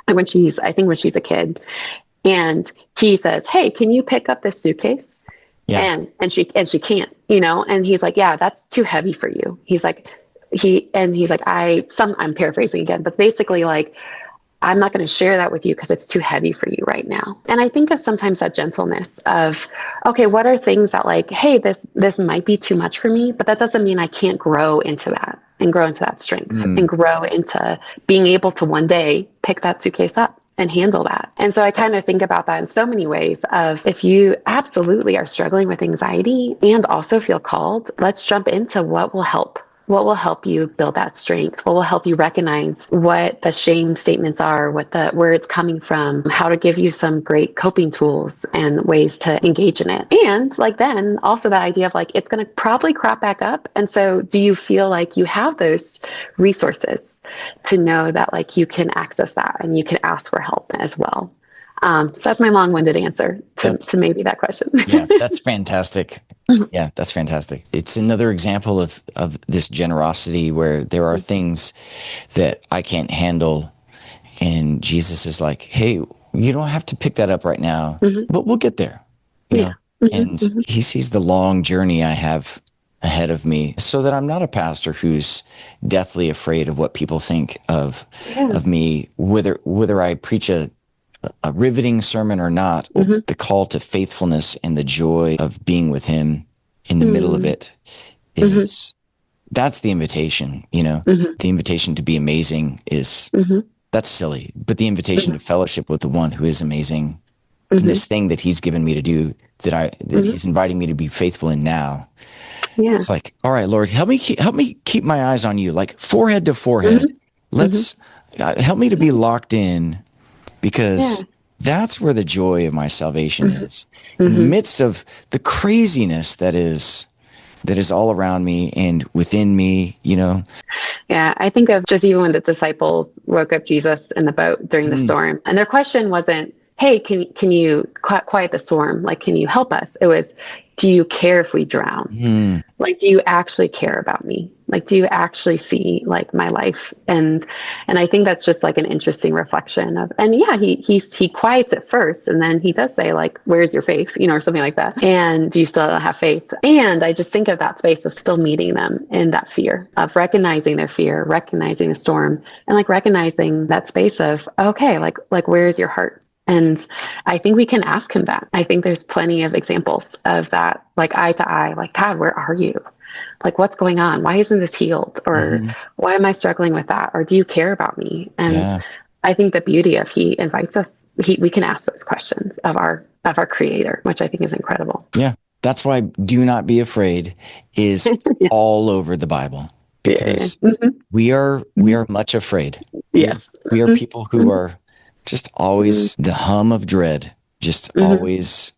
when she's a kid. And he says, hey, can you pick up this suitcase? Yeah. And she can't, and he's like, yeah, that's too heavy for you. He's like, I'm paraphrasing again, but basically like, I'm not going to share that with you because it's too heavy for you right now. And I think of sometimes that gentleness of, okay, what are things that like, hey, this might be too much for me, but that doesn't mean I can't grow into that and grow into that strength and grow into being able to one day pick that suitcase up and handle that. And so I kind of think about that in so many ways of, if you absolutely are struggling with anxiety and also feel called, let's jump into what will help. What will help you build that strength? What will help you recognize what the shame statements are, where it's coming from, how to give you some great coping tools and ways to engage in it. And like, then also that idea of like, it's going to probably crop back up. And so do you feel like you have those resources to know that like you can access that and you can ask for help as well? So that's my long-winded answer to maybe that question. Yeah, that's fantastic. Yeah, that's fantastic. It's another example of this generosity where there are things that I can't handle, and Jesus is like, hey, you don't have to pick that up right now, but we'll get there. You know? And he sees the long journey I have ahead of me, so that I'm not a pastor who's deathly afraid of what people think of me, whether I preach a a riveting sermon or not, the call to faithfulness and the joy of being with him in the middle of it is, that's the invitation, the invitation to be amazing is, that's silly, but the invitation to fellowship with the one who is amazing and this thing that he's given me to do, that he's inviting me to be faithful in now. Yeah. It's like, all right, Lord, help me keep my eyes on you, like forehead to forehead. Let's help me to be locked in, because that's where the joy of my salvation is. In the midst of the craziness that is all around me and within me, Yeah, I think of just even when the disciples woke up Jesus in the boat during the storm, and their question wasn't, hey, can you quiet the storm? Like, can you help us? It was, do you care if we drown? Like, do you actually care about me? Like, do you actually see like my life? And I think that's just like an interesting reflection of, and yeah, he quiets it first. And then he does say like, where's your faith? Or something like that. And do you still have faith? And I just think of that space of still meeting them in that fear, of recognizing their fear, recognizing the storm, and like recognizing that space of, okay, like where's your heart? And I think we can ask him that. I think there's plenty of examples of that, like eye to eye, like, God, where are you? Like, what's going on? Why isn't this healed? Or why am I struggling with that? Or do you care about me? And I think the beauty of he invites us, we can ask those questions of our creator, which I think is incredible. Yeah. That's why do not be afraid is all over the Bible, because we are much afraid. Yes. We are people who are just always the hum of dread, just always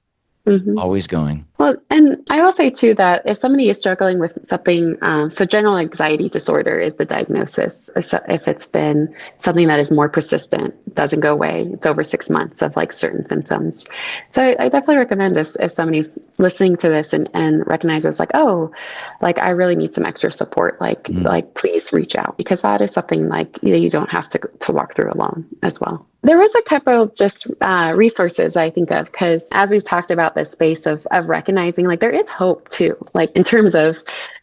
going. Well, and I will say too that if somebody is struggling with something, so general anxiety disorder is the diagnosis. If it's been something that is more persistent, doesn't go away, it's over 6 months of like certain symptoms. So I definitely recommend if somebody's listening to this and recognizes like, oh, like I really need some extra support, like please reach out, because that is something like you don't have to walk through alone as well. There was a couple just resources I think of, because as we've talked about this space of recognizing like there is hope too, like in terms of,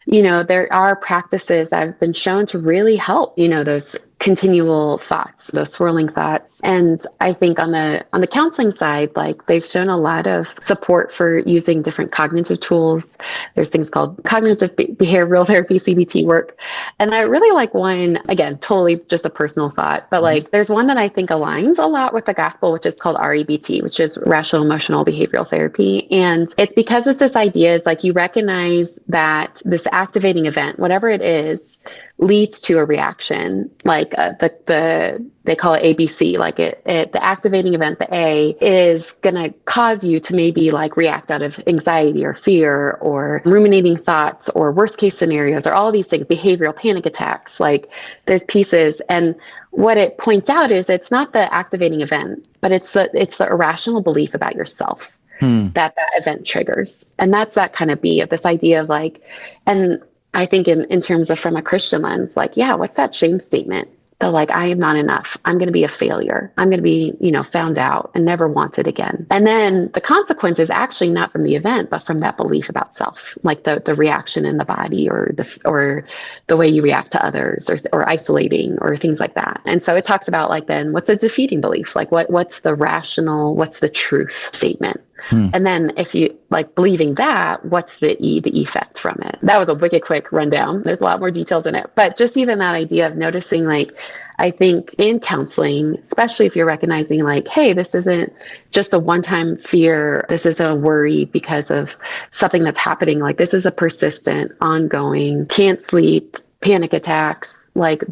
there are practices that have been shown to really help, those continual thoughts, those swirling thoughts. And I think on the counseling side, like they've shown a lot of support for using different cognitive tools. There's things called cognitive behavioral therapy, CBT work. And I really like one, again, totally just a personal thought, but like there's one that I think aligns a lot with the gospel, which is called REBT, which is rational emotional behavioral therapy. And it's because it's this idea is like you recognize that this activating event, whatever it is, leads to a reaction, like they call it ABC, like the activating event, the A, is going to cause you to maybe like react out of anxiety or fear or ruminating thoughts or worst case scenarios or all of these things, behavioral panic attacks, like there's pieces. And what it points out is it's not the activating event, but it's the irrational belief about yourself that event triggers. And that's that kind of B of this idea of like, and I think in terms of from a Christian lens, like, yeah, what's that shame statement? The like, I am not enough. I'm going to be a failure. I'm going to be, found out and never wanted again. And then the consequence is actually not from the event, but from that belief about self, like the reaction in the body or the way you react to others or isolating or things like that. And so it talks about like, then what's a defeating belief? Like what's the rational, what's the truth statement? And then if you like believing that, what's the effect from it? That was a wicked quick rundown. There's a lot more details in it, but just even that idea of noticing, like, I think in counseling, especially if you're recognizing like, hey, this isn't just a one-time fear. This is a worry because of something that's happening. Like this is a persistent, ongoing, can't sleep, panic attacks, like,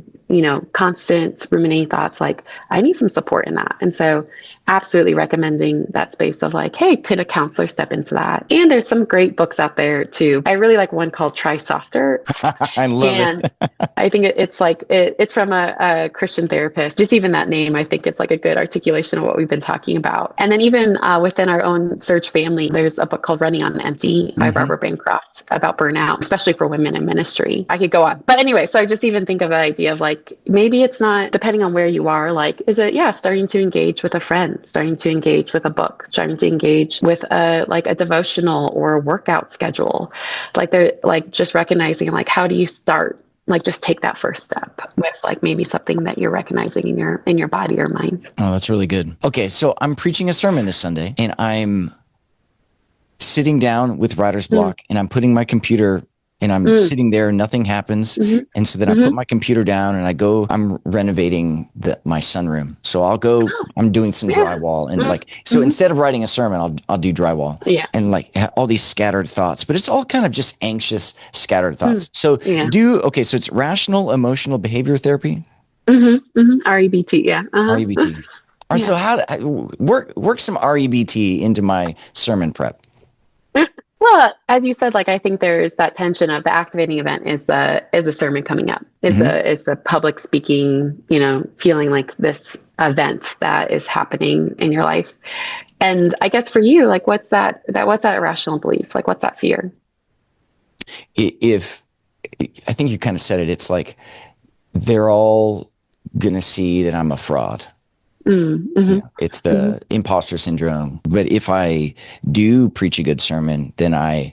constant ruminating thoughts. Like I need some support in that. And so absolutely recommending that space of like, hey, could a counselor step into that? And there's some great books out there too. I really like one called Try Softer. I love it. I think it's like, it's from a Christian therapist. Just even that name, I think it's like a good articulation of what we've been talking about. And then even within our own Serge family, there's a book called Running on Empty by Barbara Bancroft about burnout, especially for women in ministry. I could go on. But anyway, so I just even think of the idea of like, maybe it's not, depending on where you are, like, is it, starting to engage with a friend, starting to engage with a book, starting to engage with a devotional or a workout schedule. Like they're like just recognizing like, how do you start like just take that first step with like maybe something that you're recognizing in your body or mind. Oh, that's really good. Okay, so I'm preaching a sermon this Sunday, and I'm sitting down with writer's block, and I'm putting my computer, and I'm sitting there, and nothing happens. And so then I put my computer down, and I'm renovating my sunroom. So I'm doing some drywall, and so instead of writing a sermon, I'll do drywall, and like all these scattered thoughts, but it's all kind of just anxious, scattered thoughts. So so it's rational emotional behavior therapy. REBT. Yeah. REBT. All right. So how work some REBT into my sermon prep? Well, as you said, like I think there's that tension of the activating event is a sermon coming up, is the public speaking, feeling like this event that is happening in your life. And I guess for you, like what's that irrational belief? Like what's that fear? If I think you kind of said it, it's like they're all gonna see that I'm a fraud. It's the imposter syndrome. But if I do preach a good sermon, then I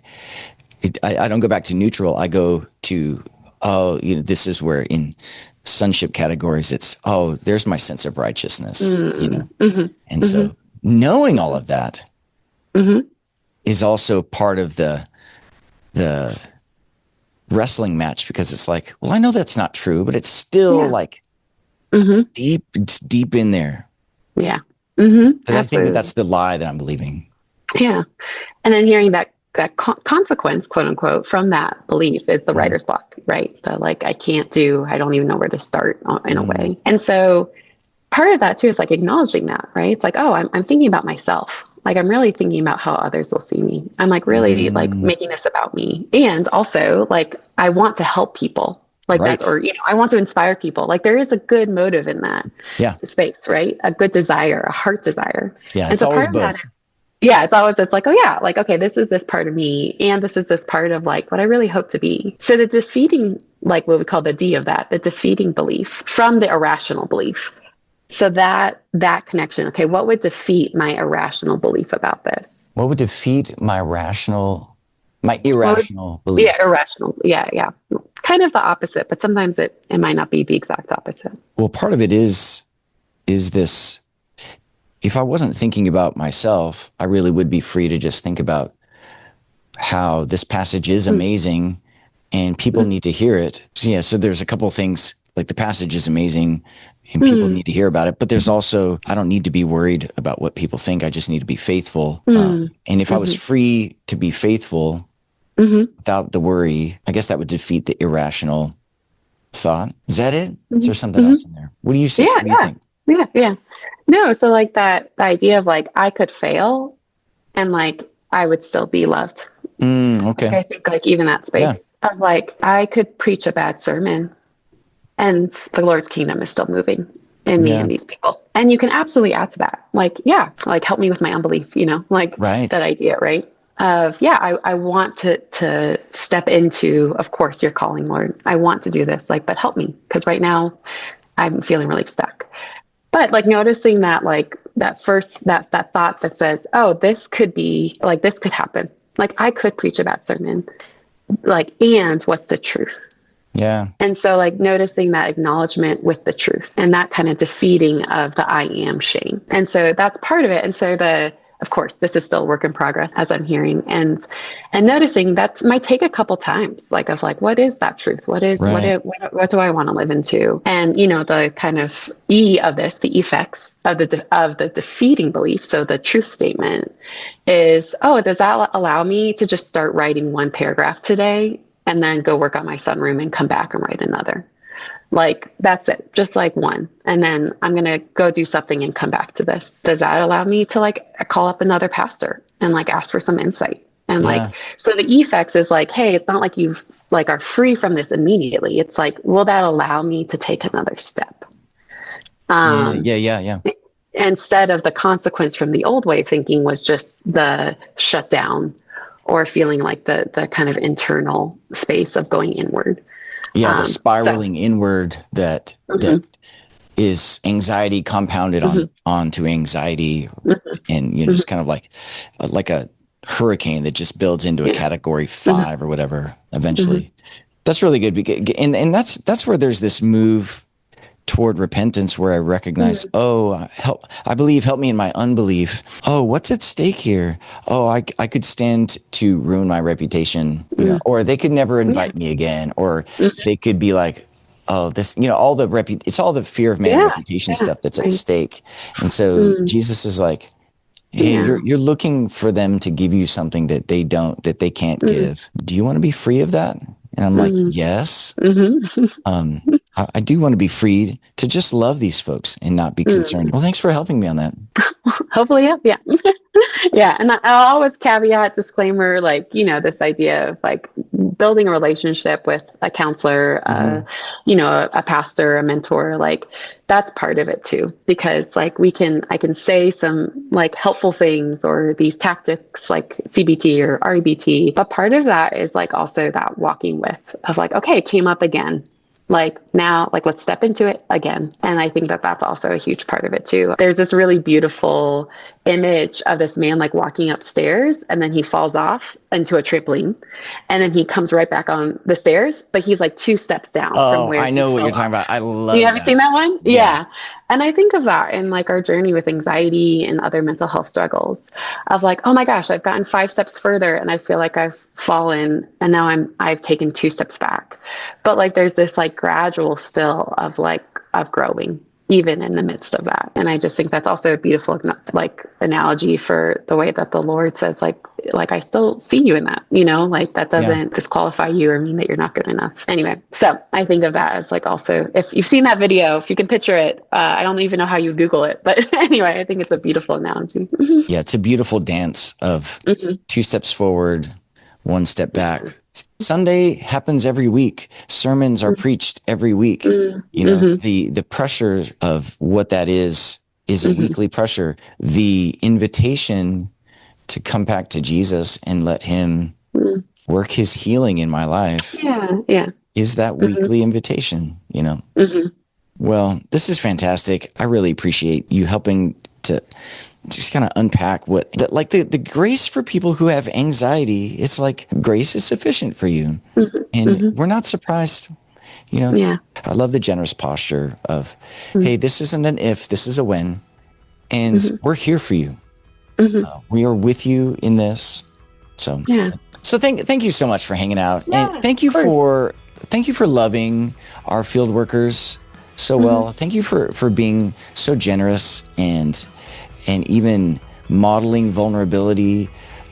don't go back to neutral. I go to, this is where in sonship categories, it's, there's my sense of righteousness, And so knowing all of that is also part of the wrestling match, because it's like, well, I know that's not true, but it's still like, it's deep in there. Yeah. I think that's the lie that I'm believing. Yeah. And then hearing that consequence, quote unquote, from that belief is the writer's block, right? The like, I don't even know where to start in a way. And so part of that too is like acknowledging that, right? It's like, I'm thinking about myself. Like I'm really thinking about how others will see me. I'm like really like making this about me. And also like, I want to help people. Like that, or, I want to inspire people. Like there is a good motive in that space, right? A good desire, a heart desire. Yeah. And it's so always part both. of that it's like, like, okay, this is this part of me. And this is this part of like what I really hope to be. So the defeating, like what we call the D of that, the defeating belief from the irrational belief. So that connection, okay, what would defeat my irrational belief about this? What would defeat my irrational belief? Yeah, irrational. Yeah. Kind of the opposite, but sometimes it might not be the exact opposite. Well, part of it is this, if I wasn't thinking about myself, I really would be free to just think about how this passage is amazing and people need to hear it. So there's a couple of things, like the passage is amazing and people need to hear about it, but there's also, I don't need to be worried about what people think. I just need to be faithful. And if I was free to be faithful without the worry, I guess that would defeat the irrational thought. Is that it? Is there something else in there? What do you say? What do you think? Yeah. No, so like the idea of like, I could fail and like, I would still be loved. Okay. Like, I think like even that space of like, I could preach a bad sermon and the Lord's kingdom is still moving in me and these people. And you can absolutely add to that. Like, like help me with my unbelief, like that idea, right? Of, I want to step into, of course, your calling, Lord. I want to do this, like, but help me. Because right now I'm feeling really stuck. But like noticing that, like that first, that thought that says, this could be like, this could happen. Like I could preach a bad sermon, like, and what's the truth? Yeah. And so like noticing that acknowledgement with the truth and that kind of defeating of the I am shame. And so that's part of it. And so of course, this is still a work in progress as I'm hearing and noticing that might take a couple times, like of like, what is that truth? What do I want to live into? And, the kind of E of this, the effects of the defeating belief. So the truth statement is, does that allow me to just start writing one paragraph today and then go work on my sunroom and come back and write another? Like, that's it, just like one. And then I'm going to go do something and come back to this. Does that allow me to like call up another pastor and like ask for some insight? And like, so the effects is like, hey, it's not like you've like are free from this immediately. It's like, will that allow me to take another step? Instead of the consequence from the old way of thinking was just the shutdown or feeling like the kind of internal space of going inward. The spiraling inward that is anxiety compounded onto anxiety, and just kind of like a hurricane that just builds into a category 5 or whatever eventually. That's really good. And that's where there's this move toward repentance where I recognize, I believe, help me in my unbelief. Oh, what's at stake here? Oh, I could stand to ruin my reputation, or they could never invite me again, or they could be like, oh, this, all it's all the fear of man reputation stuff that's at stake. And so Jesus is like, hey, you're looking for them to give you something that they can't give. Do you want to be free of that? And I'm like, yes. I do want to be free to just love these folks and not be concerned. Well, thanks for helping me on that. Hopefully, yeah. Yeah. And I'll always caveat, disclaimer, like, this idea of like building a relationship with a counselor, a pastor, a mentor, like that's part of it too, because like I can say some like helpful things or these tactics like CBT or REBT, but part of that is like also that walking with of like, okay, it came up again. Like now, like let's step into it again. And I think that that's also a huge part of it too. There's this really beautiful image of this man like walking upstairs and then he falls off into a trampoline and then he comes right back on the stairs, but he's like 2 steps down from where I know what you're talking about. I love You haven't seen that one? Yeah. And I think of that in like our journey with anxiety and other mental health struggles of like, oh my gosh, I've gotten 5 steps further and I feel like I've fallen and now I've taken 2 steps back. But like there's this like gradual still of growing even in the midst of that. And I just think that's also a beautiful like analogy for the way that the Lord says like I still see you in that, like that doesn't disqualify you or mean that you're not good enough. Anyway, so I think of that as like also, if you've seen that video, if you can picture it, I don't even know how you Google it, but anyway, I think it's a beautiful analogy. Yeah, it's a beautiful dance of 2 steps forward, 1 step back. Sunday happens every week. Sermons are preached every week. The pressure of what that is a weekly pressure. The invitation to come back to Jesus and let him work his healing in my life is that weekly invitation, Well, this is fantastic. I really appreciate you helping to just kind of unpack the grace for people who have anxiety. It's like grace is sufficient for you. And we're not surprised, I love the generous posture of, hey, this isn't an if, this is a when. And we're here for you. We are with you in this. So, so thank you so much for hanging out. And thank you for loving our field workers so well. Thank you for being so generous and even modeling vulnerability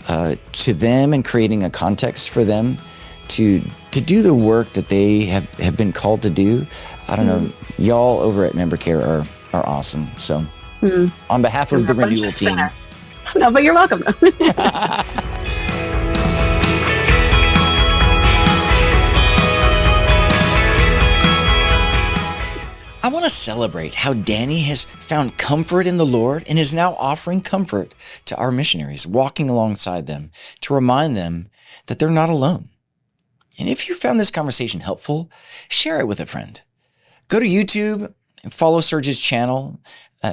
to them and creating a context for them to do the work that they have been called to do. I don't know, y'all over at Member Care are awesome. So on behalf of the renewal team. No, but you're welcome. I want to celebrate how Danny has found comfort in the Lord and is now offering comfort to our missionaries, walking alongside them to remind them that they're not alone. And if you found this conversation helpful, share it with a friend. Go to YouTube and follow Serge's channel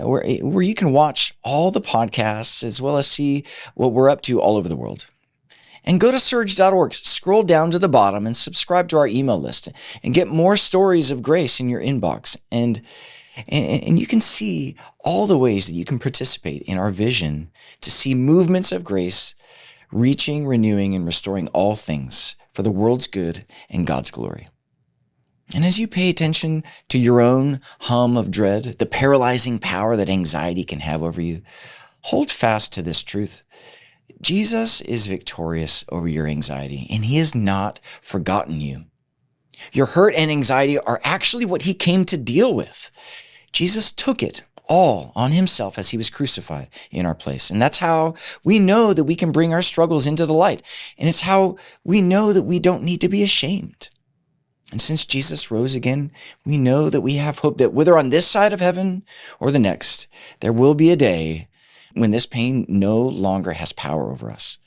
where you can watch all the podcasts as well as see what we're up to all over the world. And go to serge.org, scroll down to the bottom and subscribe to our email list and get more stories of grace in your inbox. And you can see all the ways that you can participate in our vision to see movements of grace reaching, renewing, and restoring all things for the world's good and God's glory. And as you pay attention to your own hum of dread, the paralyzing power that anxiety can have over you, hold fast to this truth. Jesus is victorious over your anxiety, and he has not forgotten you. Your hurt and anxiety are actually what he came to deal with. Jesus took it all on himself as he was crucified in our place. And that's how we know that we can bring our struggles into the light. And it's how we know that we don't need to be ashamed. And since Jesus rose again, we know that we have hope that whether on this side of heaven or the next, there will be a day when this pain no longer has power over us,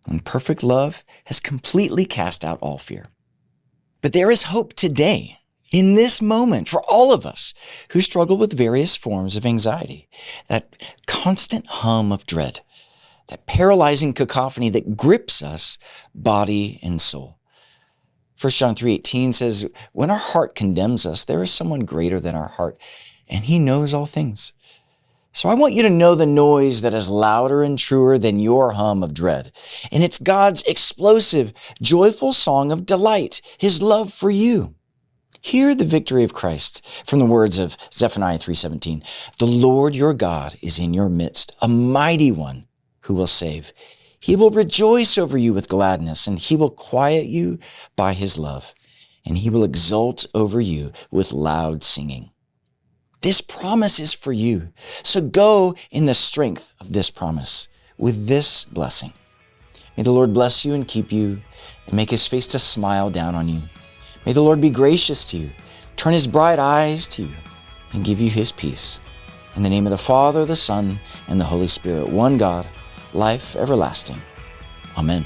when perfect love has completely cast out all fear. But there is hope today, in this moment, for all of us who struggle with various forms of anxiety, that constant hum of dread, that paralyzing cacophony that grips us, body and soul. 1 John 3:18 says, when our heart condemns us, there is someone greater than our heart, and he knows all things. So I want you to know the noise that is louder and truer than your hum of dread. And it's God's explosive, joyful song of delight, his love for you. Hear the victory of Christ from the words of Zephaniah 3:17. The Lord your God is in your midst, a mighty one who will save. He will rejoice over you with gladness, and he will quiet you by his love, and he will exult over you with loud singing. This promise is for you. So go in the strength of this promise with this blessing. May the Lord bless you and keep you and make his face to smile down on you. May the Lord be gracious to you, turn his bright eyes to you, and give you his peace. In the name of the Father, the Son, and the Holy Spirit, one God, life everlasting. Amen.